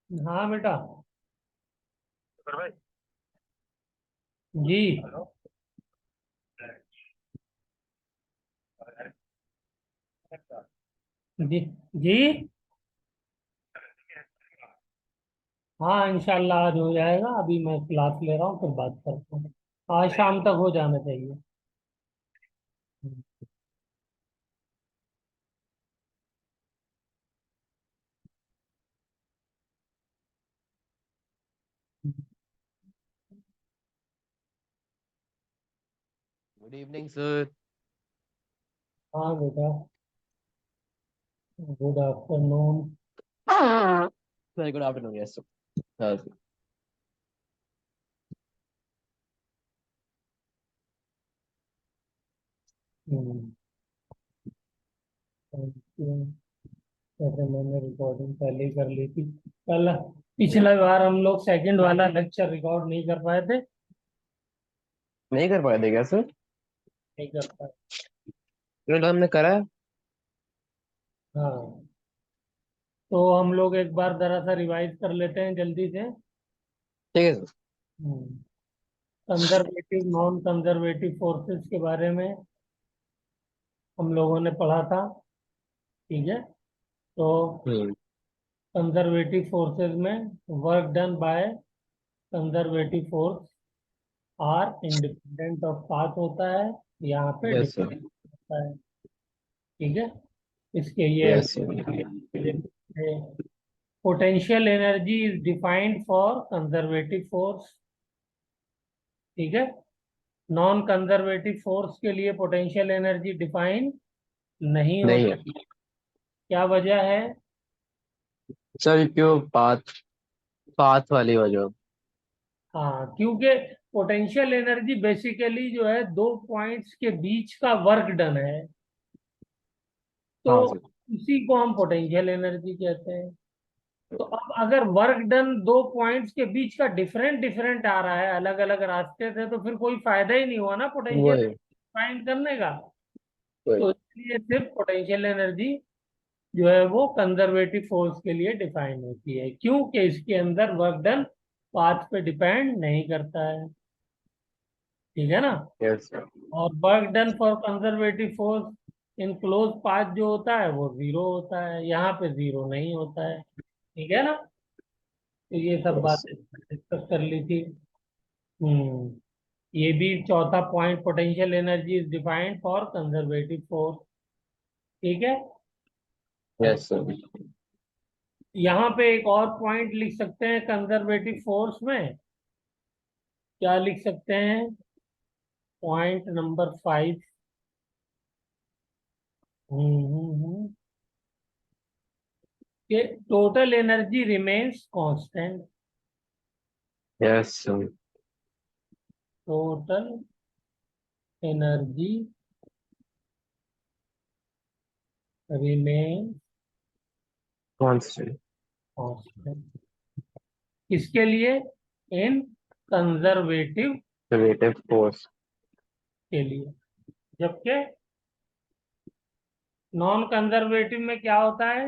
हाँ बेटा। भाई। जी। हेलो। जी। जी। हाँ इंशाल्लाह आज हो जाएगा। अभी मैं क्लास ले रहा हूँ, फिर बात करता हूँ। आज शाम तक हो जाना चाहिए। Good evening sir. हाँ बेटा। Good afternoon. Sir good afternoon. Yes sir. जैसे मैंने रिकॉर्डिंग पहले ही कर ली थी। कल पिछला बार हम लोग सेकंड वाला लेक्चर रिकॉर्ड नहीं कर पाए थे। नहीं कर पाए थे क्या सर? नहीं कर पाए। तो हमने करा है। हाँ। तो हम लोग एक बार जरा सा रिवाइज कर लेते हैं जल्दी से। ठीक है sir. Conservative non conservative forces के बारे में हम लोगों ने पढ़ा था। ठीक है। तो हम्म। कंजर्वेटिव फोर्सेस में work done by conservative force are independent of path होता है। यहाँ पे यस सर। डिपेंडेंट होता है। ठीक है। इसके ये yes sir. Potential energy is defined for conservative force. ठीक है। नॉन कंजर्वेटिव फोर्स के लिए पोटेंशियल एनर्जी डिफाइन नहीं नहीं होती। है क्या वजह है? सर, क्यों पाथ पाथ वाली वजह। हाँ, क्योंकि पोटेंशियल एनर्जी बेसिकली जो है दो पॉइंट्स के बीच का वर्क डन है। तो हाँ सर। उसी को हम पोटेंशियल एनर्जी कहते हैं। तो अब अगर वर्क डन दो पॉइंट्स के बीच का डिफरेंट डिफरेंट आ रहा है, अलग अलग रास्ते से, तो फिर कोई फायदा ही नहीं हुआ ना पोटेंशियल वही फाइंड करने का। वही। तो इसलिए सिर्फ पोटेंशियल एनर्जी जो है वो कंजर्वेटिव फोर्स के लिए डिफाइन होती है, क्योंकि इसके अंदर वर्क डन पाथ पे डिपेंड नहीं करता है। ठीक है ना। Yes sir. और work done for conservative force in close path जो होता है वो जीरो होता है, यहाँ पे जीरो नहीं होता है। ठीक है ना। तो ये सब यस बातें डिस्कस कर ली थी। हम्म। ये भी चौथा point, potential energy is defined for conservative force. ठीक है। Yes sir. यहाँ पे एक और पॉइंट लिख सकते हैं कंजर्वेटिव फोर्स में। क्या लिख सकते हैं? Point number 5। कि total energy remains constant. Yes sir. Total energy remains constant. Constant. किसके लिए? इन कंजर्वेटिव रिलेटिव फोर्स। के लिए। जबकि नॉन कंजर्वेटिव में क्या होता है?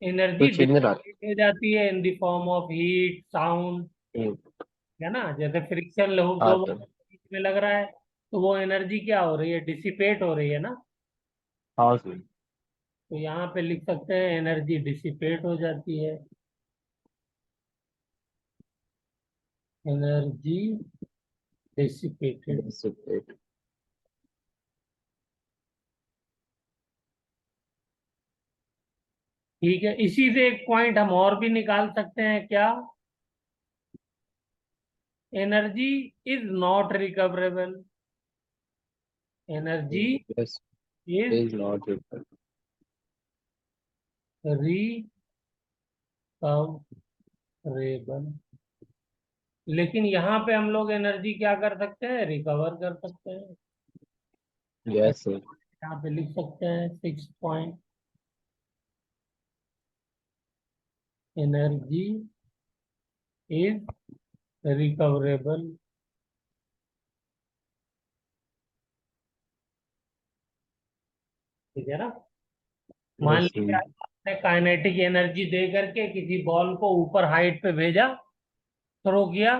एनर्जी कुछ चीज नहीं रहा। डिसिपेट हो जाती है in the form of heat sound. है ना। जैसे फ्रिक्शन लहू हाँ दो सर। बीच में लग रहा है, तो वो एनर्जी क्या हो रही है? डिसिपेट हो रही है ना। हाँ सर। तो यहाँ पे लिख सकते हैं एनर्जी डिसिपेट हो जाती है। Energy dissipated. Yes sir. ठीक है। इसी से एक पॉइंट हम और भी निकाल सकते हैं। क्या? Energy is not recoverable. Energy yes is is not required. Recoverable. लेकिन यहाँ पे हम लोग एनर्जी क्या कर सकते हैं? रिकवर कर सकते हैं। Yes sir. यहाँ पे लिख सकते हैं 6 पॉइंट। Energy is recoverable. ठीक है ना। मान यस लीजिए काइनेटिक एनर्जी दे करके किसी बॉल को ऊपर हाइट पे भेजा, थ्रो किया,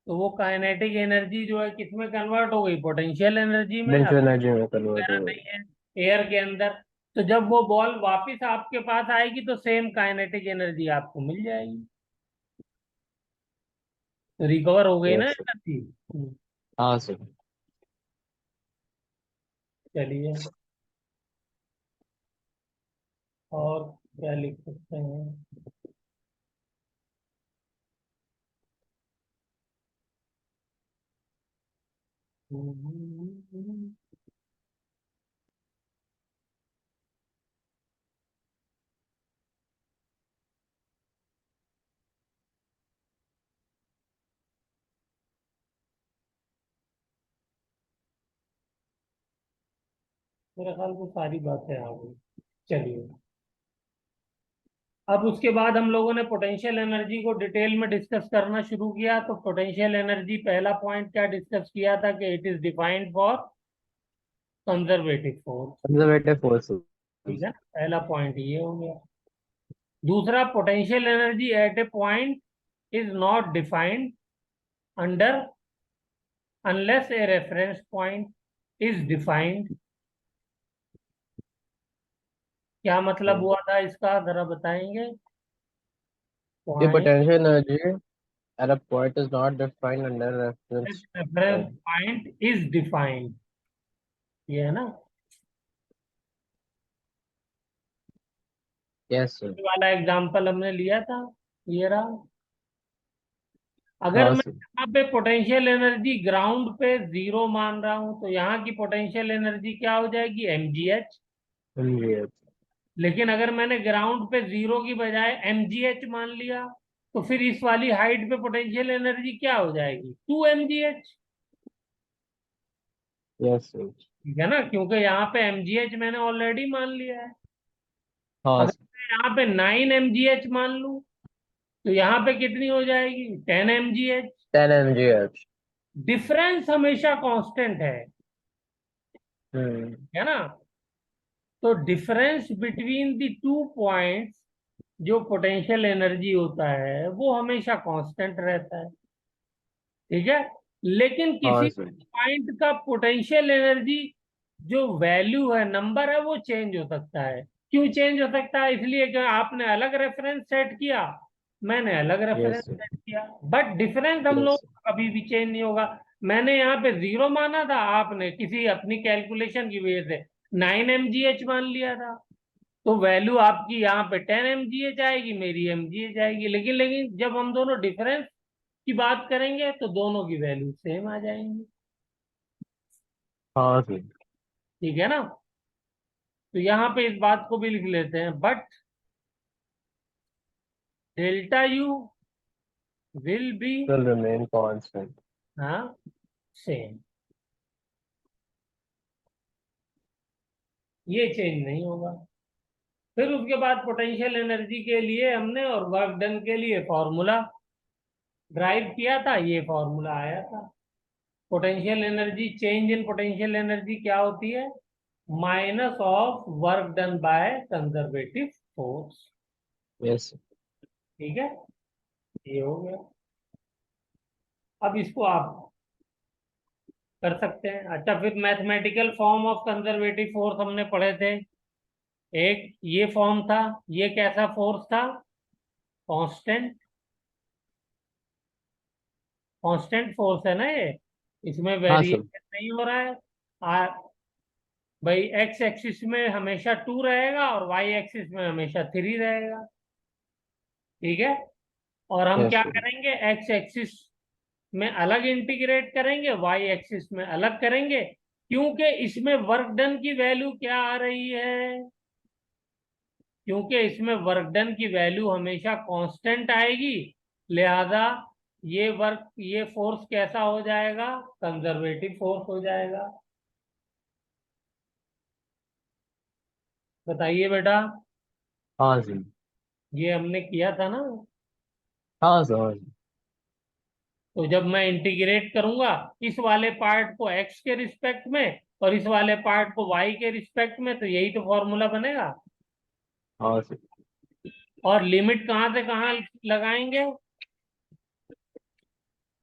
तो वो काइनेटिक एनर्जी जो है किस में कन्वर्ट हो गई, पोटेंशियल एनर्जी में। अब पोटेंशियल एनर्जी में कन्वर्ट वगैरह हो गई। नहीं है एयर के अंदर, तो जब वो बॉल वापस आपके पास आएगी तो सेम काइनेटिक एनर्जी आपको मिल जाएगी, तो रिकवर हो गई ना यस सर। एनर्जी। हाँ सर। चलिए, और क्या लिख सकते हैं। मेरे ख्याल से सारी बातें आ गई। चलिए, अब उसके बाद हम लोगों ने पोटेंशियल एनर्जी को डिटेल में डिस्कस करना शुरू किया। तो पोटेंशियल एनर्जी पहला पॉइंट क्या डिस्कस किया था कि it is defined for conservative force. Conservative ठीक फोर्सेस। है, पहला पॉइंट ये हो गया। दूसरा, potential energy at A point is not defined under unless a reference point is defined. क्या मतलब हुआ था इसका, जरा बताएंगे। The point, potential energy at a point is not defined under reference reference point. Point is defined, ये है ना। Yes sir. ये वाला एग्जांपल हमने लिया था, ये रहा। अगर हाँ मैं सर। यहाँ पे पोटेंशियल एनर्जी ग्राउंड पे जीरो मान रहा हूं तो यहाँ की पोटेंशियल एनर्जी क्या हो जाएगी, mgh। Yes. लेकिन अगर मैंने ग्राउंड पे जीरो की बजाय mgh मान लिया तो फिर इस वाली हाइट पे पोटेंशियल एनर्जी क्या हो जाएगी, 2 mgh। Yes sir. ठीक है ना, क्योंकि यहाँ पे mgh मैंने ऑलरेडी मान लिया है। हाँ अगर सर। मैं यहाँ पे 9 mgh मान लूं तो यहाँ पे कितनी हो जाएगी, 10 mgh। 10 mgh. डिफरेंस हमेशा कांस्टेंट हम्म। है ना। तो difference between the two points, जो पोटेंशियल एनर्जी होता है वो हमेशा कांस्टेंट रहता है। ठीक है, लेकिन हाँ किसी सर। पॉइंट का पोटेंशियल एनर्जी जो वैल्यू है, नंबर है, वो चेंज हो सकता है। क्यों चेंज हो सकता है, इसलिए कि आपने अलग रेफरेंस सेट किया, मैंने अलग रेफरेंस Yes sir. सेट किया, बट डिफरेंस हम Yes लोग sir. कभी भी चेंज नहीं होगा। मैंने यहाँ पे जीरो माना था, आपने किसी अपनी कैलकुलेशन की वजह से 9 mgh मान लिया था, तो वैल्यू आपकी यहाँ पे 10 mgh आएगी, मेरी mgh आएगी। लेकिन लेकिन जब हम दोनों डिफरेंस की बात करेंगे तो दोनों की वैल्यू सेम आ जाएंगी। हाँ सर। ठीक है ना। तो यहाँ पे इस बात को भी लिख लेते हैं, but delta U will be, Will remain constant. हाँ, सेम, ये चेंज नहीं होगा। फिर उसके बाद पोटेंशियल एनर्जी के लिए हमने और वर्क डन के लिए फॉर्मूला ड्राइव किया था, ये फॉर्मूला आया था। Potential energy, change in potential energy क्या होती है, minus of work done by conservative force. Yes sir. ठीक है, ये हो गया। अब इसको आप कर सकते हैं। अच्छा, फिर mathematical form of conservative force हमने पढ़े थे। एक ये फॉर्म था, ये कैसा फोर्स था, कांस्टेंट, कांस्टेंट फोर्स है ना ये, इसमें हाँ सर। वेरिएशन नहीं हो रहा है। आ, भाई एक्स एक्सिस में हमेशा 2 रहेगा और वाई एक्सिस में हमेशा 3 रहेगा। ठीक है, और हम Yes क्या sir. करेंगे, एक्स एक्सिस में अलग इंटीग्रेट करेंगे, वाई एक्सिस में अलग करेंगे, क्योंकि इसमें वर्क डन की वैल्यू क्या आ रही है, क्योंकि इसमें वर्क डन की वैल्यू हमेशा कांस्टेंट आएगी। लिहाजा ये फोर्स कैसा हो जाएगा, कंजर्वेटिव फोर्स हो जाएगा। बताइए बेटा, हाँ सर। ये हमने किया था ना। हाँ सर। हाँ सर। तो जब मैं इंटीग्रेट करूंगा इस वाले पार्ट को एक्स के रिस्पेक्ट में और इस वाले पार्ट को वाई के रिस्पेक्ट में, तो यही तो फॉर्मूला बनेगा। हाँ सर। और लिमिट कहाँ से कहाँ लगाएंगे?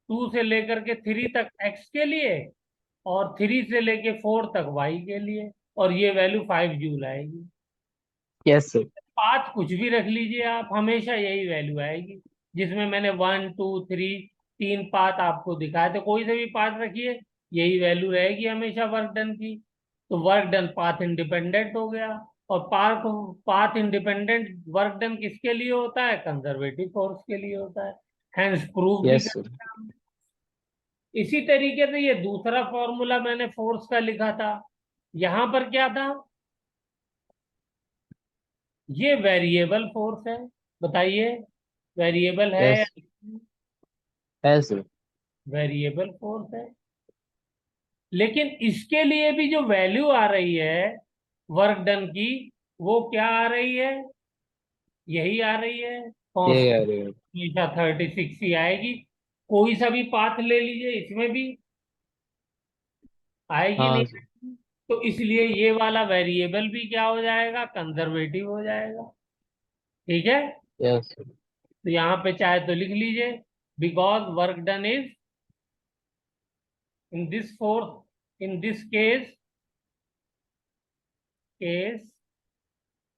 2 से लेकर के 3 तक एक्स के लिए, और 3 से लेके 4 तक वाई के लिए, और ये वैल्यू 5 जूल आएगी। Yes sir. पाथ कुछ भी रख लीजिए आप, हमेशा यही वैल्यू आएगी। जिसमें मैंने 1 2 3 3 पाथ आपको दिखाए, तो कोई से भी पाथ रखिए, यही वैल्यू रहेगी हमेशा वर्क डन की। तो वर्क डन पाथ इंडिपेंडेंट हो गया। और path path independent work done किसके लिए होता है? कंजर्वेटिव फोर्स के लिए होता है। हैंस प्रूव भी यस कर सर। दिया हमने। इसी तरीके से ये दूसरा फॉर्मूला मैंने फोर्स का लिखा था। यहां पर क्या था? ये वेरिएबल फोर्स है। बताइए, वेरिएबल है या यस है सर। वेरिएबल फोर्स है? लेकिन इसके लिए भी जो वैल्यू आ रही है वर्क डन की, वो क्या आ रही है? यही आ रही है। ये कांस्टेंट कह रहे हो। हमेशा 36 ही आएगी। कोई सा भी पाथ ले लीजिए, इसमें भी आएगी नहीं हाँ सर। आएगी। तो इसलिए ये वाला वेरिएबल भी क्या हो जाएगा? कंजर्वेटिव हो जाएगा। ठीक है। Yes sir. तो यहाँ पे चाहे तो लिख लीजिए, because work done is in this force, in this case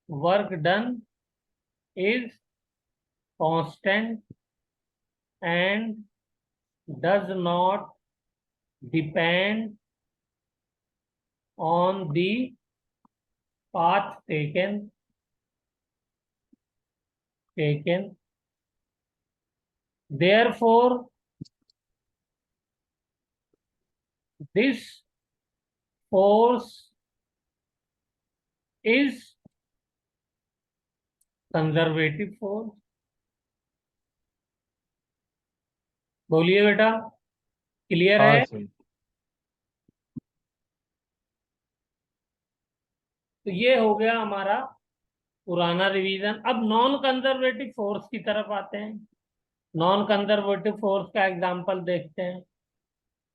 work done is constant and does not depend on the path taken. Therefore this force is conservative force। बोलिए बेटा, क्लियर हाँ है? सर। तो ये हो गया हमारा पुराना रिवीजन। अब नॉन कंजर्वेटिव फोर्स की तरफ आते हैं। नॉन कंजर्वेटिव फोर्स का एग्जांपल देखते हैं।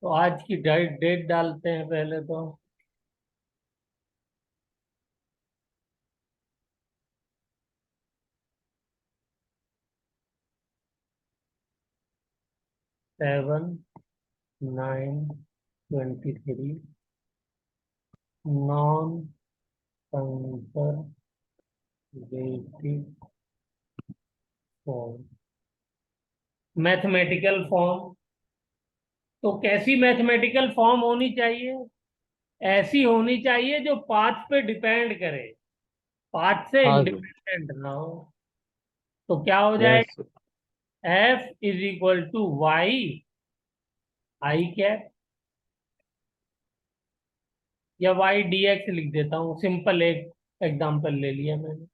तो आज की डेट डेट डालते हैं पहले तो। Seven 9/23। Non conservative form, mathematical form. तो कैसी मैथमेटिकल फॉर्म होनी चाहिए? ऐसी होनी चाहिए जो पाथ पे डिपेंड करे, पाथ से हाँ सर। इंडिपेंडेंट ना हो। तो क्या हो यस जाएगा? सर। F = y आई कैप, या वाई डी एक्स लिख देता हूँ, सिंपल एक एग्जांपल ले लिया मैंने।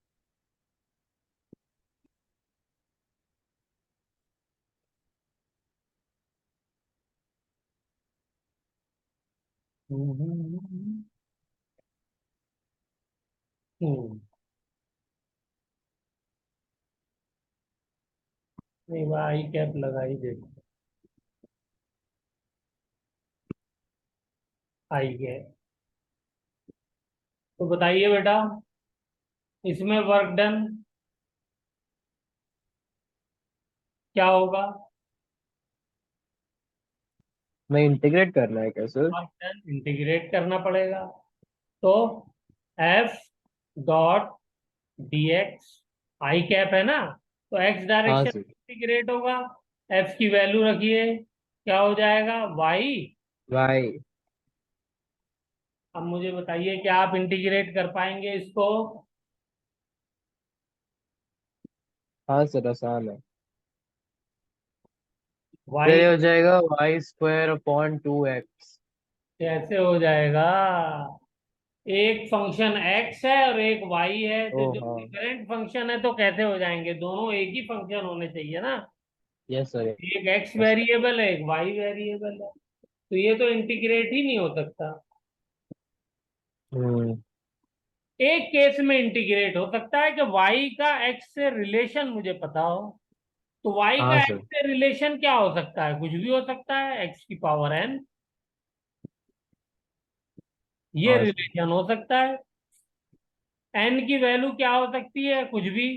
हम्म। नहीं, वह आई कैप लगा ही देते। आई कैप। तो बताइए बेटा, इसमें वर्क डन क्या होगा? मैं इंटीग्रेट करना है क्या सर? वर्क डन इंटीग्रेट करना पड़ेगा। तो F.dx, आई कैप है ना, तो एक्स हाँ डायरेक्शन सर। इंटीग्रेट होगा। एफ की वैल्यू रखिए, क्या हो जाएगा? वाई। वाई। अब मुझे बताइए, क्या आप इंटीग्रेट कर पाएंगे इसको? हाँ सर आसान है। फिर वाई ये हो जाएगा y² अपॉन 2x। कैसे हो जाएगा? एक फंक्शन एक्स है और एक वाई है, ओ तो जो हाँ। डिफरेंट फंक्शन है तो कैसे हो जाएंगे? दोनों एक ही फंक्शन होने चाहिए ना। Yes sir. एक एक्स यस। वेरिएबल है, एक वाई वेरिएबल है, तो ये तो इंटीग्रेट ही नहीं हो सकता। हम्म। एक केस में इंटीग्रेट हो सकता है कि वाई का एक्स से रिलेशन मुझे पता हो। तो वाई हाँ का सर। एक्स से रिलेशन क्या हो सकता है? कुछ भी हो सकता है, x⁴n, ये हाँ सर। रिलेशन हो सकता है। एन की वैल्यू क्या हो सकती है, कुछ भी,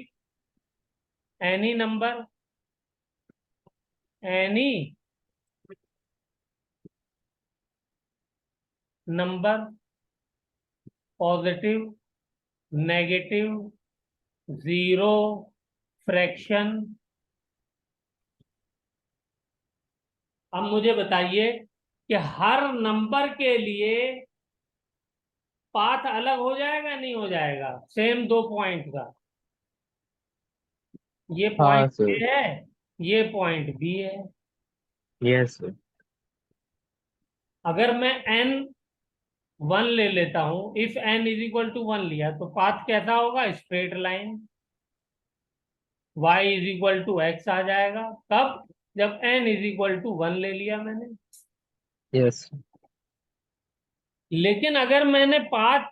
any number, any number, positive, negative, zero, fraction. अब मुझे बताइए कि हर नंबर के लिए पाथ अलग हो जाएगा नहीं हो जाएगा, सेम दो पॉइंट का। ये हाँ पॉइंट सर। ए है, ये पॉइंट बी है। Yes sir. अगर मैं एन वन ले लेता हूं, if n is equal to one लिया, तो पाथ कैसा होगा, straight line, y is equal to x आ जाएगा। कब, जब n is equal to one ले लिया मैंने। यस। लेकिन अगर मैंने path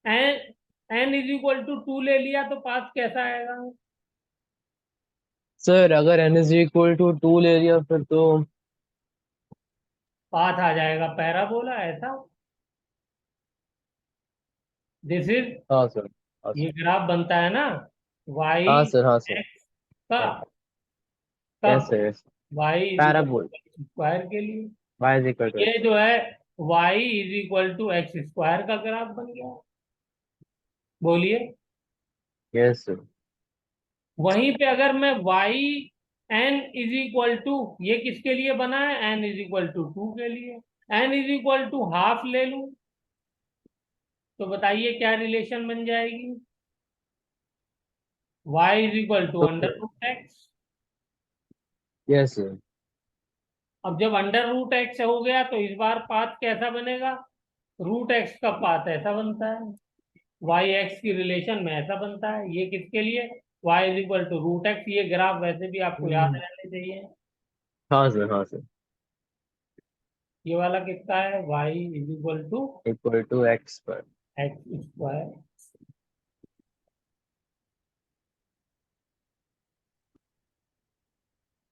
n n is equal to two ले लिया, तो पाथ कैसा आएगा। सर अगर n इज इक्वल टू 2 ले लिया फिर तो। पाथ आ जाएगा पैराबोला ऐसा। दिस इज, हाँ सर। हाँ ये सर। ग्राफ बनता है ना, y हाँ सर। हाँ सर। एक्स का, यस कब, sir. Yes. y is equal parabola. Two square के लिए। y इज इक्वल टू ये x। जो है y is equal to X square का ग्राफ बन गया। बोलिए। Yes sir. वहीं पे अगर मैं y n is equal to, ये किसके लिए बना है, n is equal to two के लिए, n is equal to half ले लूं, तो बताइए क्या रिलेशन बन जाएगी, y इज इक्वल टू तो under root X. Yes sir. अब जब अंडर रूट एक्स हो गया, तो इस बार पाथ कैसा बनेगा, रूट एक्स का पाथ ऐसा बनता है, वाई एक्स की रिलेशन में ऐसा बनता है। ये किसके लिए, Y is equal to root X. ये ग्राफ वैसे भी आपको याद रहने चाहिए। हाँ सर। हाँ सर। ये वाला किसका है, Y is equal to equal to x पर। X square.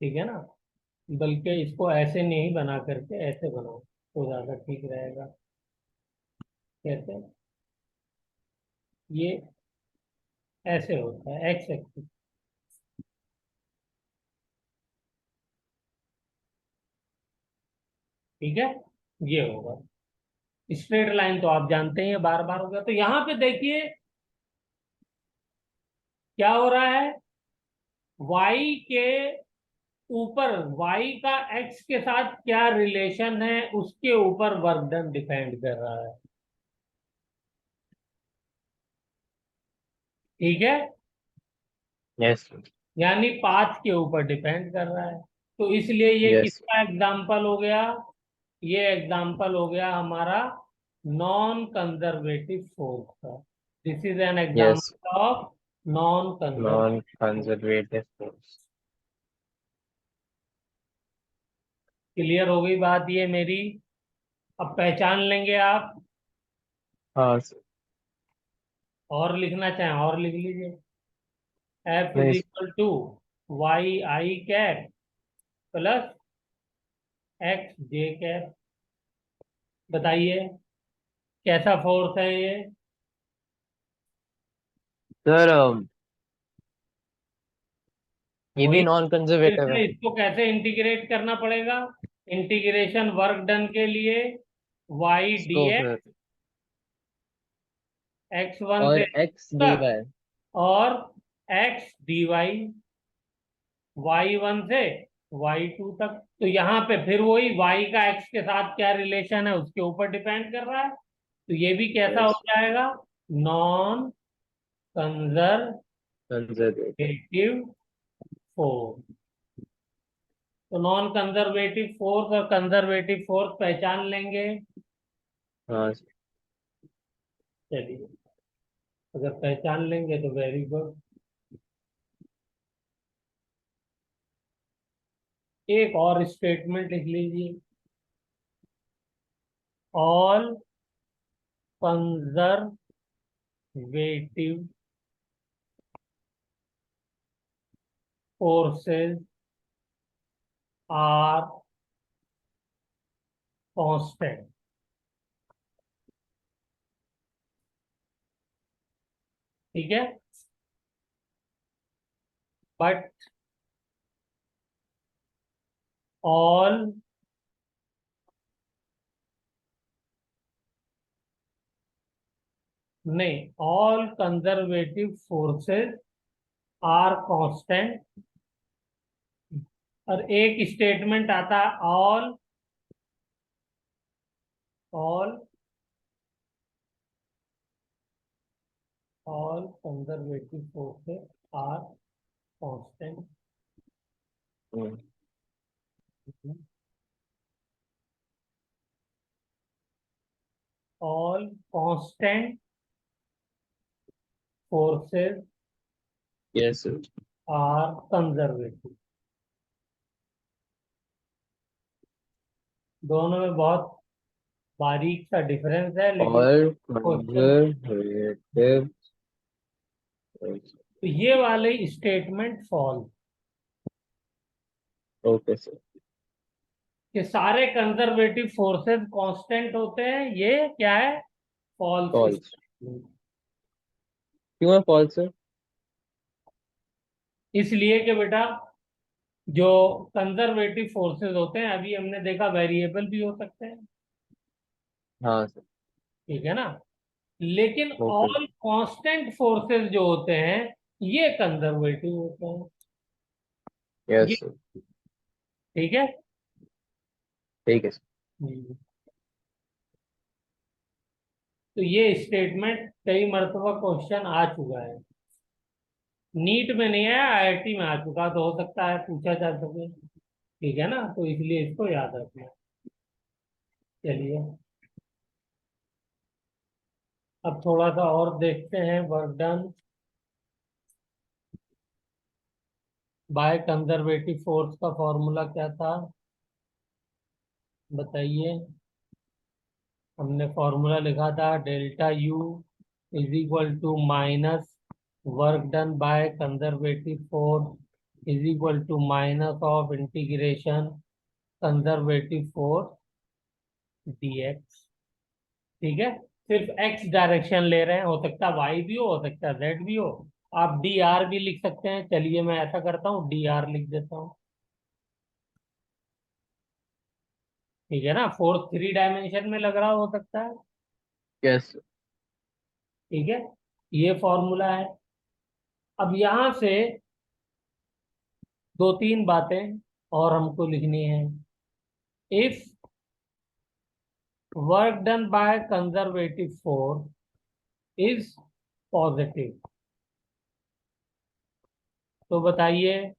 ठीक है ना, बल्कि इसको ऐसे नहीं बना करके ऐसे बनाओ तो ज्यादा ठीक रहेगा। कैसे, ये ऐसे होता है एक्स एक्सिस। ठीक है, ये होगा स्ट्रेट लाइन, तो आप जानते हैं बार बार हो गया। तो यहाँ पे देखिए क्या हो रहा है, y के ऊपर, y का x के साथ क्या रिलेशन है, उसके ऊपर वर्क डन डिपेंड कर रहा है। ठीक है, यस सर। यानी पाथ के ऊपर डिपेंड कर रहा है। तो इसलिए ये यस। किसका एग्जाम्पल हो गया, ये एग्जाम्पल हो गया हमारा नॉन कंजर्वेटिव फोर्स का। This is an yes. Example of non non conservative. Conservative force. Clear हो गई बात ये मेरी। अब पहचान लेंगे आप, हाँ सर। और लिखना चाहें और लिख लीजिए। एफ इज नहीं। Equal to Y I cap plus X J cap. बताइए कैसा फोर्स है ये। सर ये भी वही, नॉन फिर कंजर्वेटिव है। से इसको कैसे इंटीग्रेट करना पड़ेगा, इंटीग्रेशन वर्क डन के लिए वाई डी इसको फिर एक्स वन से और x dy। तक, और X D Y, Y one से वाई टू तक। तो यहाँ पे फिर वही वाई का एक्स के साथ क्या रिलेशन है उसके ऊपर डिपेंड कर रहा है। तो ये भी कैसा हो यस। जाएगा, नॉन कंजर्वेटिव। Conservative force. तो नॉन कंजर्वेटिव फोर्स और कंजर्वेटिव फोर्स पहचान लेंगे। हाँ सर। चलिए, अगर पहचान लेंगे तो वेरी गुड। एक और स्टेटमेंट लिख लीजिए, all conservative forces are constant. ठीक है, बट ऑल नहीं, all conservative forces are constant. और एक स्टेटमेंट आता है, all all conservative forces are constant. Hmm. All constant forces Yes, sir. Are conservative. दोनों में बहुत बारीक सा डिफरेंस है, लेकिन All क्वेश्चन, conservative. तो ये वाले स्टेटमेंट फॉल्स, Okay, sir. कि सारे कंजर्वेटिव फोर्सेस कांस्टेंट होते हैं, ये क्या है, फॉल्स False. स्टेटमेंट। क्यों है false, sir? इसलिए कि बेटा, जो कंजर्वेटिव फोर्सेस होते हैं, अभी हमने देखा वेरिएबल भी हो सकते हैं, हाँ सर। ठीक है ना, लेकिन ओके। ऑल कांस्टेंट फोर्सेस जो होते हैं, ये कंजर्वेटिव होते हैं। ये यस सर। ठीक है। ठीक है सर। हम्म। तो ये स्टेटमेंट कई मरतबा क्वेश्चन आ चुका है, नीट में नहीं आया, आईआईटी में आ चुका, तो हो सकता है पूछा जा सके, ठीक है ना, तो इसलिए इसको याद रखना। चलिए, अब थोड़ा सा और देखते हैं, work done by conservative force का फॉर्मूला क्या था, बताइए। हमने फॉर्मूला लिखा था, delta U is equal to minus work done by conservative force is equal to minus of integration conservative force dx। ठीक है, सिर्फ एक्स डायरेक्शन ले रहे हैं, हो सकता है वाई भी हो सकता है जेड भी हो। आप डी आर भी लिख सकते हैं, चलिए मैं ऐसा करता हूँ, डी आर लिख देता हूँ। ठीक है ना, फोर्स 3 डायमेंशन में लग रहा हो सकता है। यस। ठीक है, ये फॉर्मूला है। अब यहां से दो तीन बातें और हमको लिखनी है। If work done by conservative force is positive, तो बताइए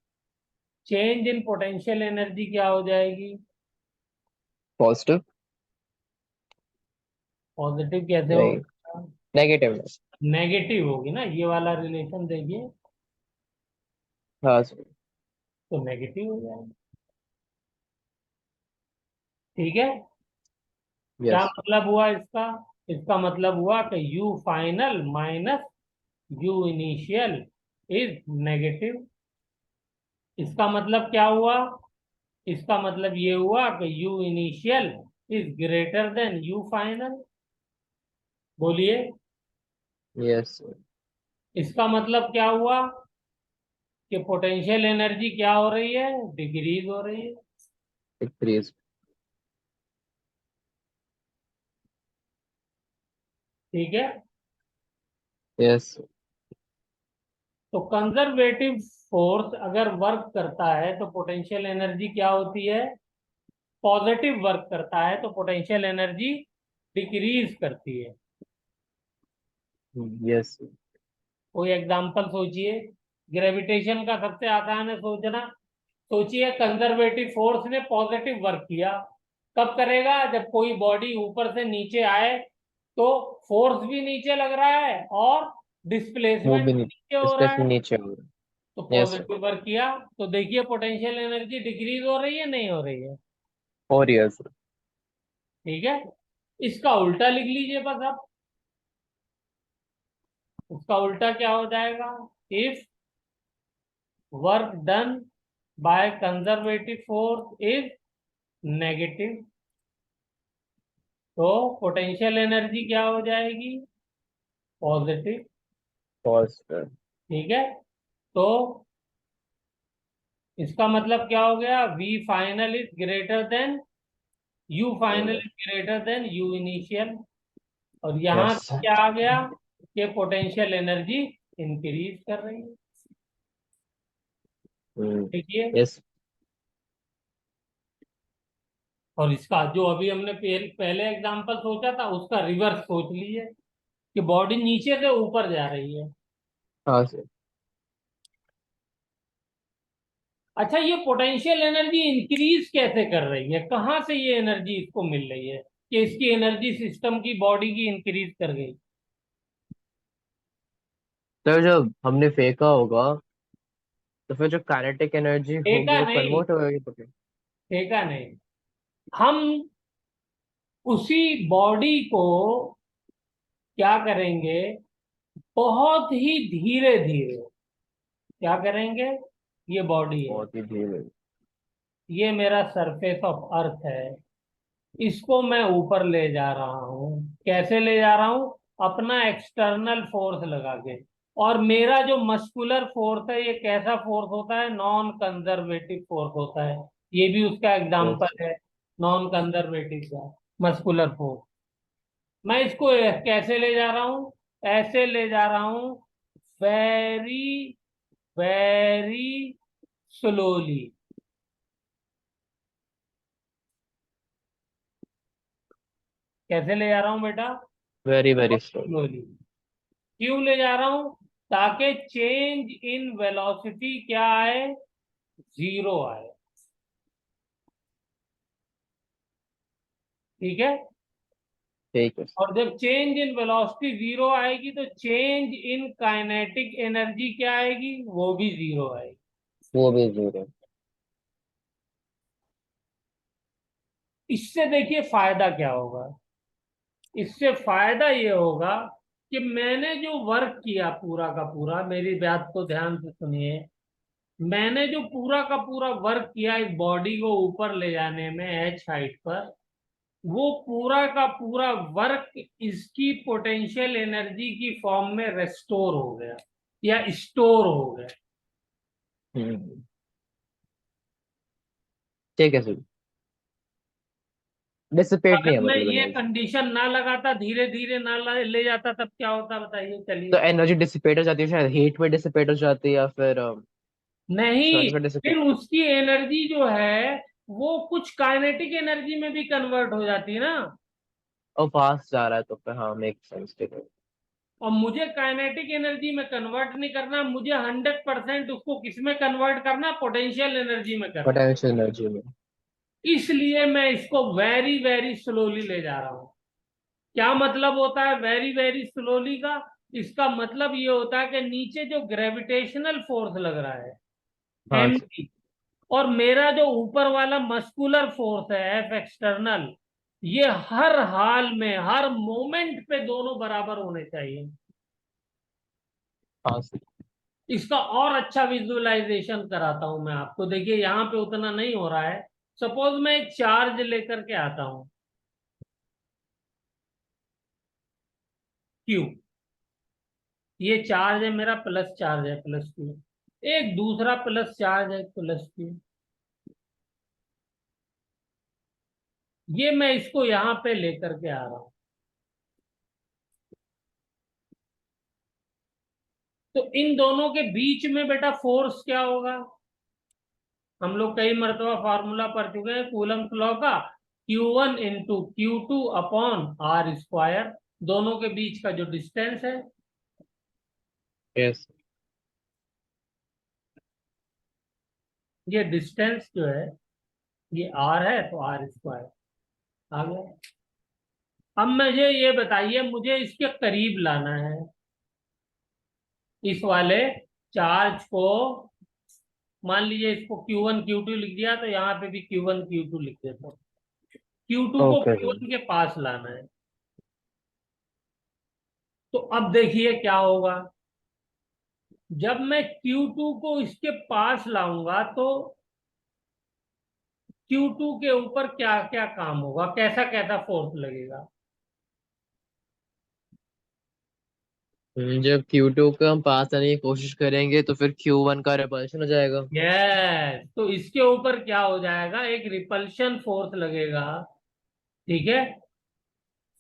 चेंज इन पोटेंशियल एनर्जी क्या हो जाएगी। पॉजिटिव। पॉजिटिव कैसे नहीं, होगा, नेगेटिव है। नेगेटिव होगी ना, ये वाला रिलेशन देखिए, हाँ सर। तो नेगेटिव हो जाएगा। ठीक है, क्या यस। मतलब हुआ इसका, इसका मतलब हुआ कि you final minus you initial is negative. इसका मतलब क्या हुआ, इसका मतलब ये हुआ कि you initial is greater than you final. बोलिए, यस सर। इसका मतलब क्या हुआ कि पोटेंशियल एनर्जी क्या हो रही है, डिक्रीज हो रही है। डिक्रीज। ठीक है, यस। तो कंजर्वेटिव फोर्स अगर वर्क करता है तो पोटेंशियल एनर्जी क्या होती है, पॉजिटिव वर्क करता है तो पोटेंशियल एनर्जी डिक्रीज करती है। यस। कोई एग्जांपल सोचिए, ग्रेविटेशन का सबसे आसान है सोचना। सोचिए कंजर्वेटिव फोर्स ने पॉजिटिव वर्क किया, कब करेगा, जब कोई बॉडी ऊपर से नीचे आए तो फोर्स भी नीचे लग रहा है और वो डिस्प्लेसमेंट भी भी नहीं, नीचे हो रहा स्पेशली है, नीचे हो रहा तो है। Yes sir. पॉजिटिव वर्क किया, तो देखिए पोटेंशियल एनर्जी डिक्रीज हो रही है, नहीं हो रही है। और यस सर। ठीक है, इसका उल्टा लिख लीजिए बस अब, उसका उल्टा क्या हो जाएगा, if work done by conservative force is negative, तो पोटेंशियल एनर्जी क्या हो जाएगी, पॉजिटिव। False sir. ठीक है, तो इसका मतलब क्या हो गया, V final is greater than U final is greater than U initial. और यहाँ यस पे सर। क्या आ गया कि पोटेंशियल एनर्जी इंक्रीज कर रही है। देखिए, यस। और इसका जो अभी हमने पहले एग्जांपल सोचा था उसका रिवर्स सोच लीजिए कि बॉडी नीचे से ऊपर जा रही है। हाँ सर। अच्छा, ये पोटेंशियल एनर्जी इंक्रीज कैसे कर रही है, कहाँ से ये एनर्जी इसको मिल रही है कि इसकी एनर्जी सिस्टम की बॉडी की इंक्रीज कर गई? तो जब हमने फेंका होगा तो फिर जो काइनेटिक एनर्जी होगी फेंका वो नहीं, कन्वर्ट होगी तो। फेंका नहीं, हम उसी बॉडी को क्या करेंगे, बहुत ही धीरे धीरे क्या करेंगे, ये बॉडी है, बहुत ही धीरे। ये मेरा सरफेस ऑफ अर्थ है, इसको मैं ऊपर ले जा रहा हूँ। कैसे ले जा रहा हूँ? अपना एक्सटर्नल फोर्स लगा के। और मेरा जो मस्कुलर फोर्स है ये कैसा फोर्स होता है, नॉन कंजर्वेटिव फोर्स होता है। ये भी उसका यस। एग्जाम्पल है, नॉन कंजर्वेटिव का मस्कुलर फोर्स। मैं इसको कैसे ले जा रहा हूँ, ऐसे ले जा रहा हूँ, वेरी वेरी स्लोली। कैसे ले जा रहा हूँ बेटा? वेरी वेरी बहुत स्लो। स्लोली। क्यों ले जा रहा हूं? ताकि चेंज इन वेलोसिटी क्या आए, जीरो आए। ठीक है, ठीक है sir। और जब चेंज इन वेलोसिटी जीरो आएगी तो चेंज इन काइनेटिक एनर्जी क्या आएगी, वो भी जीरो आएगी। वो भी जीरो। इससे देखिए फायदा क्या होगा, इससे फायदा ये होगा कि मैंने जो वर्क किया पूरा का पूरा, मेरी बात को ध्यान से सुनिए, मैंने जो पूरा का पूरा वर्क किया इस बॉडी को ऊपर ले जाने में H हाइट पर, वो पूरा का पूरा वर्क इसकी पोटेंशियल एनर्जी की फॉर्म में रेस्टोर हो गया या स्टोर हो गया। हम्म। ठीक है सर। डिसिपेट नहीं अगर है मैं मतलब ये एनर्जी। कंडीशन ना लगाता, धीरे धीरे ना ले जाता, तब क्या होता बताइए, तो चलिए। एनर्जी डिसिपेट हो जाती है शायद, हीट में डिसिपेट हो जाती है या फिर नहीं, सर्च में फिर डिसिपेट। उसकी एनर्जी जो है वो कुछ काइनेटिक एनर्जी में भी कन्वर्ट हो जाती है ना। और पास जा रहा है तो फिर हाँ मेक सेंस। ठीक है। और मुझे काइनेटिक एनर्जी में कन्वर्ट नहीं करना, मुझे 100% उसको किस में कन्वर्ट करना, पोटेंशियल एनर्जी में करना। पोटेंशियल एनर्जी में। इसलिए मैं इसको वेरी वेरी स्लोली ले जा रहा हूं। क्या मतलब होता है वेरी वेरी स्लोली का? इसका मतलब ये होता है कि नीचे जो ग्रेविटेशनल फोर्स लग रहा है, हाँ एम, सर। और मेरा जो ऊपर वाला मस्कुलर फोर्स है F एक्सटर्नल, ये हर हाल में हर मोमेंट पे दोनों बराबर होने चाहिए। हाँ सर। इसका और अच्छा विजुअलाइजेशन कराता हूं मैं आपको, देखिए यहाँ पे उतना नहीं हो रहा है। सपोज मैं एक चार्ज लेकर के आता हूं, क्यू, ये चार्ज है मेरा, प्लस चार्ज है, प्लस क्यू। एक दूसरा प्लस चार्ज है, प्लस क्यू। ये मैं इसको यहाँ पे लेकर के आ रहा हूं। तो इन दोनों के बीच में बेटा फोर्स क्या होगा? हम लोग कई मर्तबा फार्मूला पढ़ चुके हैं कूलम्ब लॉ का, Q1 into Q2 upon are square, दोनों के बीच का जो डिस्टेंस है। यस। ये डिस्टेंस जो है ये आर है, तो आर स्क्वायर आ गया। अब मुझे ये बताइए, मुझे इसके करीब लाना है इस वाले चार्ज को। मान लीजिए इसको Q1 Q2 लिख दिया, तो यहाँ पे भी Q1 Q2 लिख देता हूँ। Q2 को ओके सर। Q1 के पास लाना है। तो अब देखिए क्या होगा, जब मैं Q2 को इसके पास लाऊंगा तो Q2 के ऊपर क्या क्या काम होगा, कैसा कैसा फोर्स लगेगा? जब Q2 को हम पास आने की कोशिश करेंगे तो फिर Q1 का रिपल्शन हो जाएगा। यस, तो इसके ऊपर क्या हो जाएगा, एक रिपल्शन फोर्स लगेगा। ठीक है,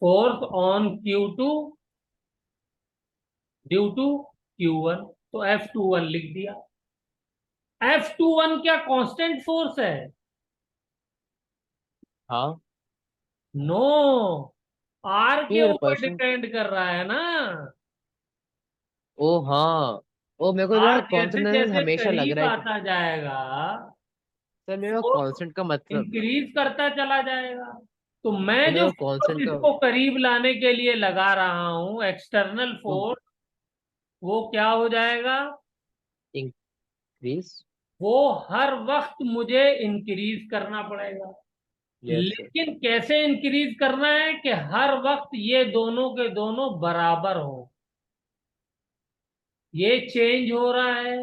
force on Q2 due to Q1, तो F21 लिख दिया। F21 क्या कांस्टेंट फोर्स है? हाँ, नो, आर के ये ऊपर रिपल्शन। डिपेंड कर रहा है ना। ओ हाँ। ओ मेरे को आर यार जैसे कॉन्स्टेंट जैसे हमेशा लग करीब रहा है कि आता जाएगा, सर मेरे को फोर्स कांस्टेंट का मतलब। इंक्रीज करता चला जाएगा। तो तो मैं मेरे जो को फोर्स कांस्टेंट का इसको करीब लाने के लिए लगा रहा हूं, एक्सटर्नल तो फोर्स, वो क्या हो जाएगा? इंक्रीज। वो हर वक्त मुझे इंक्रीज करना पड़ेगा। Yes sir. लेकिन कैसे इंक्रीज करना है कि हर वक्त ये दोनों के दोनों बराबर हो। ये चेंज हो रहा है,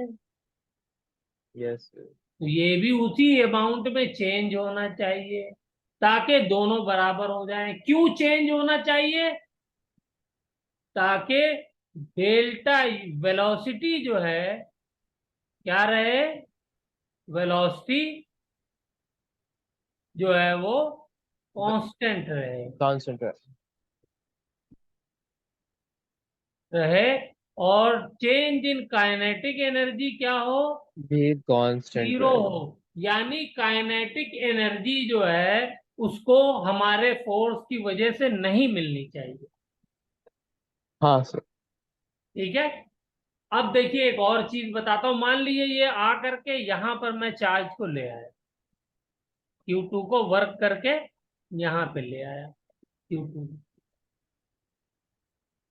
यस सर। तो ये भी उसी अमाउंट में चेंज होना चाहिए, ताकि दोनों बराबर हो जाएं। क्यों चेंज होना चाहिए? ताकि डेल्टा वेलोसिटी जो है, क्या रहे, वेलोसिटी जो है वो कांस्टेंट कांस्टेंट रहे, और चेंज इन काइनेटिक एनर्जी क्या हो, भी कांस्टेंट जीरो रहेगा। हो। यानी काइनेटिक एनर्जी जो है उसको हमारे फोर्स की वजह से नहीं मिलनी चाहिए। हाँ सर। ठीक है, अब देखिए एक और चीज बताता हूं। मान लीजिए ये आ करके यहां पर मैं चार्ज को ले आया, Q2 को वर्क करके यहां पे ले आया, Q2।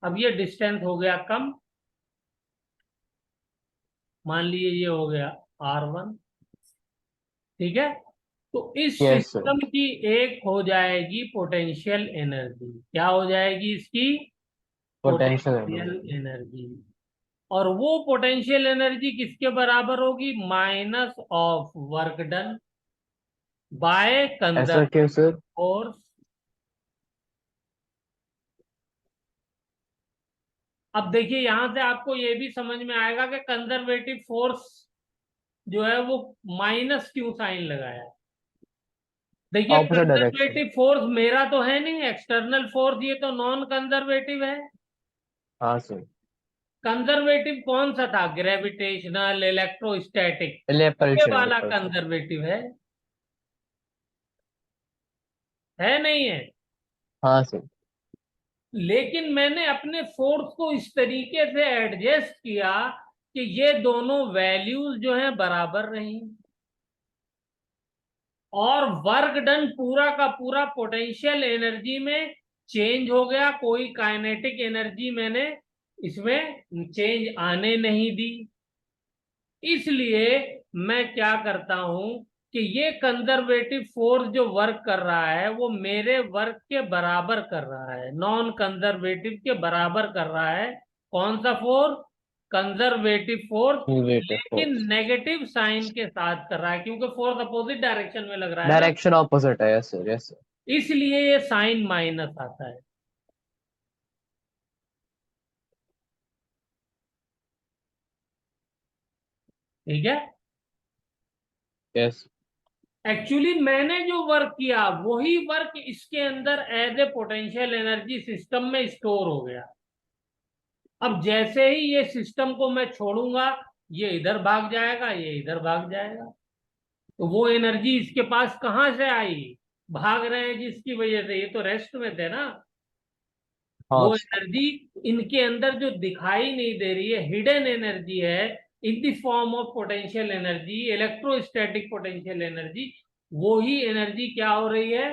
अब ये डिस्टेंस हो गया कम, मान लीजिए ये हो गया R1। ठीक है, तो इस यस सर। सिस्टम की एक हो जाएगी पोटेंशियल एनर्जी। क्या हो जाएगी इसकी? Potential potential energy. एनर्जी। और वो पोटेंशियल एनर्जी किसके बराबर होगी? Minus of work done bye ऐसा कंजर्वेटिव क्यों सर? फोर्स। अब देखिए यहां से आपको ये भी समझ में आएगा कि कंजर्वेटिव फोर्स जो है वो माइनस क्यों साइन लगाया। देखिए ऑपोजिट डायरेक्शन। कंजर्वेटिव फोर्स मेरा तो है नहीं, एक्सटर्नल फोर्स, ये तो नॉन कंजर्वेटिव है। हाँ सर। कंजर्वेटिव कौन सा था? Gravitational, electrostatic. ये रिपल्शन वाला रिपल्शन। कंजर्वेटिव है नहीं है? हाँ सर। लेकिन मैंने अपने फोर्स को इस तरीके से एडजस्ट किया कि ये दोनों वैल्यूज जो हैं बराबर रही, और वर्क डन पूरा का पूरा पोटेंशियल एनर्जी में चेंज हो गया। कोई काइनेटिक एनर्जी मैंने इसमें चेंज आने नहीं दी। इसलिए मैं क्या करता हूं कि ये कंजर्वेटिव फोर्स जो वर्क कर रहा है वो मेरे वर्क के बराबर कर रहा है, नॉन कंजर्वेटिव के बराबर कर रहा है। कौन सा फोर्स? Conservative force. नेगेटिव लेकिन फोर्स। नेगेटिव साइन के साथ कर रहा है, क्योंकि फोर्स अपोजिट डायरेक्शन में लग रहा है ना। डायरेक्शन ऑपोजिट है। Yes sir, yes sir. इसलिए ये साइन माइनस आता है। ठीक है, यस। एक्चुअली मैंने जो वर्क किया वही वर्क इसके अंदर as a potential energy system में स्टोर हो गया। अब जैसे ही ये सिस्टम को मैं छोड़ूंगा, ये इधर भाग जाएगा, ये इधर भाग जाएगा। तो वो एनर्जी इसके पास कहां से आई? भाग रहे हैं जिसकी वजह से, ये तो रेस्ट में थे ना। हाँ वो सर। एनर्जी इनके अंदर जो दिखाई नहीं दे रही है, हिडन एनर्जी है, in the form of potential energy, electrostatic potential energy. वो ही एनर्जी क्या हो रही है?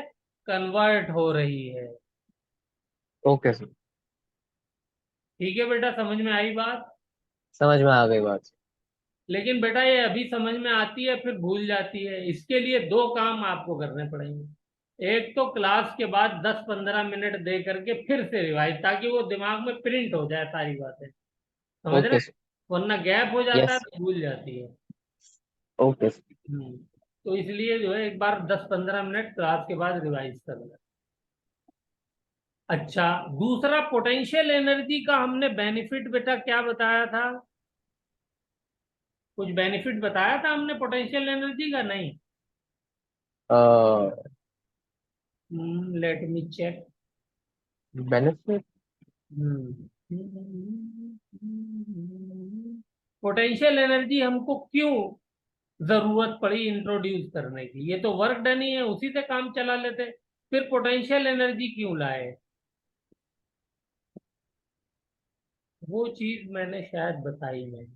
कन्वर्ट हो रही है। Okay sir. ठीक है बेटा, समझ में आई बात? समझ में आ गई बात। लेकिन बेटा ये अभी समझ में आती है फिर भूल जाती है। इसके लिए दो काम आपको करने पड़ेंगे। एक तो क्लास के बाद 10-15 मिनट दे करके फिर से रिवाइज, ताकि वो दिमाग में प्रिंट हो जाए सारी बातें। समझ रहे ओके हैं? सर। वरना गैप हो जाता है यस। तो भूल जाती है। Okay sir. तो इसलिए जो है एक बार 10-15 मिनट क्लास के बाद रिवाइज कर लें। अच्छा, दूसरा पोटेंशियल एनर्जी का हमने बेनिफिट बेटा क्या बताया था? कुछ बेनिफिट बताया था हमने पोटेंशियल एनर्जी का? नहीं। Let me check. Benefit. Potential energy हमको क्यों जरूरत पड़ी इंट्रोड्यूस करने की? ये तो वर्क डन ही है, उसी से काम चला लेते। फिर पोटेंशियल एनर्जी क्यों लाए? वो चीज मैंने शायद बताई नहीं।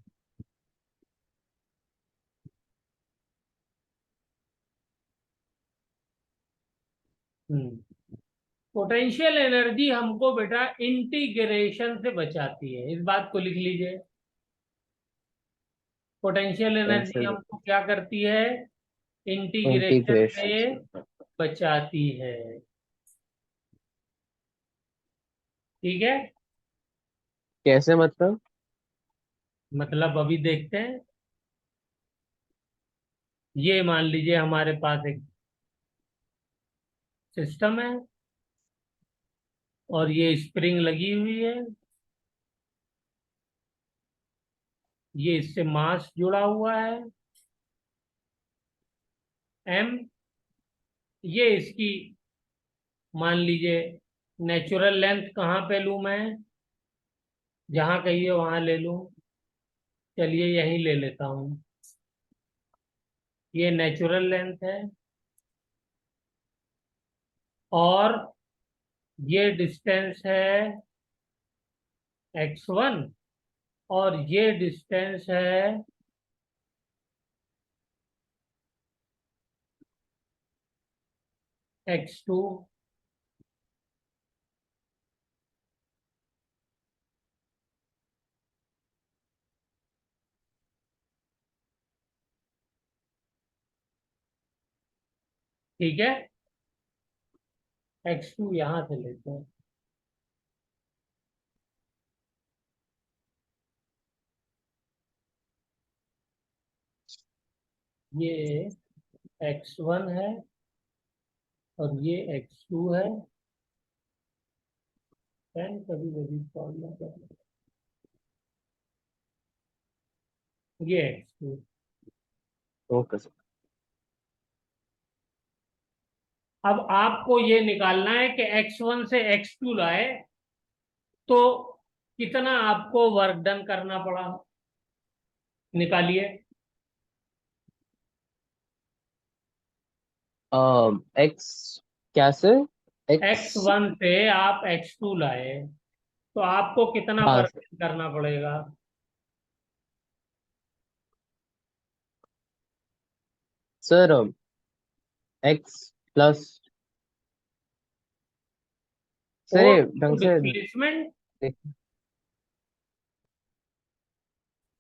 पोटेंशियल एनर्जी हमको बेटा इंटीग्रेशन से बचाती है, इस बात को लिख लीजिए। पोटेंशियल एनर्जी पोटेंशियल हमको क्या करती है? इंटीग्रेशन इंटीग्रेशन से से। बचाती है। ठीक है। कैसे मतलब? मतलब अभी देखते हैं। ये मान लीजिए हमारे पास एक सिस्टम है और ये स्प्रिंग लगी हुई है। ये इससे मास जुड़ा हुआ है m। ये इसकी मान लीजिए नेचुरल लेंथ कहाँ पे लूँ मैं? जहाँ कहिए वहां ले लूँ। चलिए यहीं ले लेता हूँ। ये नेचुरल लेंथ है और ये डिस्टेंस है x1 और ये डिस्टेंस है x2। ठीक है। x2 यहां से लेते हैं। ये x1 है और ये x2 है। पेन कभी कभी प्रॉब्लम कर। ये x2। Okay sir. अब आपको ये निकालना है कि x1 से x2 लाए तो कितना आपको वर्क डन करना पड़ा। निकालिए। एक्स कैसे? X x. वन से आप x2 लाए तो आपको कितना हाँ वर्क सर। करना पड़ेगा? Sir x plus. Sir force ये टू ढंग से डिस्प्लेसमेंट। देख।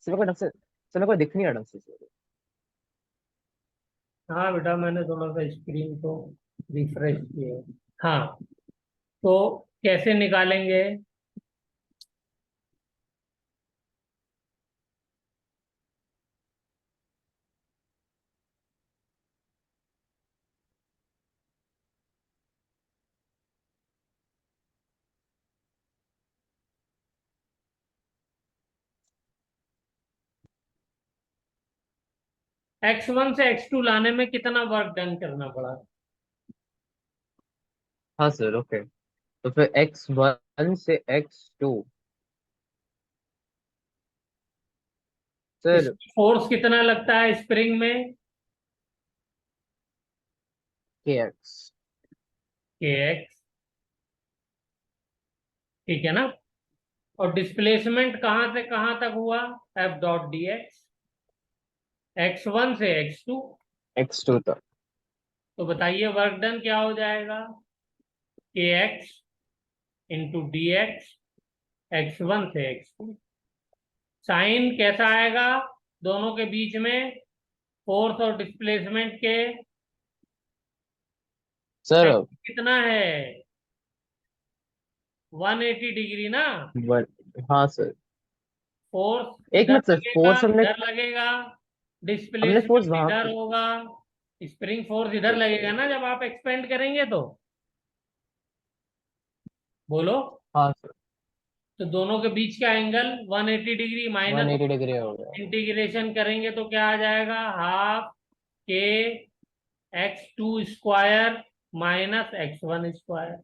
सर मेरे को ढंग से, सर मेरे को दिख नहीं रहा ढंग से सर। हाँ बेटा, मैंने थोड़ा सा स्क्रीन को रिफ्रेश किया है। हाँ, तो कैसे निकालेंगे? x1 से x2 लाने में कितना वर्क डन करना पड़ा? हाँ सर ओके। तो फिर x1 से x2। इस सर फोर्स कितना लगता है स्प्रिंग में? kx। kx। ठीक है ना? और डिस्प्लेसमेंट कहाँ से कहाँ तक हुआ? F dot D x. x1 से x2। x2 तक। तो बताइए वर्क डन क्या हो जाएगा? kx into D x, x1 से x2। साइन कैसा आएगा दोनों के बीच में? फोर्स और डिस्प्लेसमेंट के सर एंगल कितना है? 180 डिग्री ना? वन। हाँ सर। फोर्स एक इधर मिनट सर, लगेगा, फोर्स हमने इधर लगेगा। हमने फोर्स डिस्प्लेसमेंट वहां इधर पे। होगा। स्प्रिंग फोर्स इधर लगेगा ना जब आप एक्सपेंड करेंगे तो। बोलो। हाँ सर। तो दोनों के बीच का angle 180 degree, one minus eighty degree हो गया। इंटीग्रेशन करेंगे तो क्या आ जाएगा, हाफ के x2 square minus x1 square.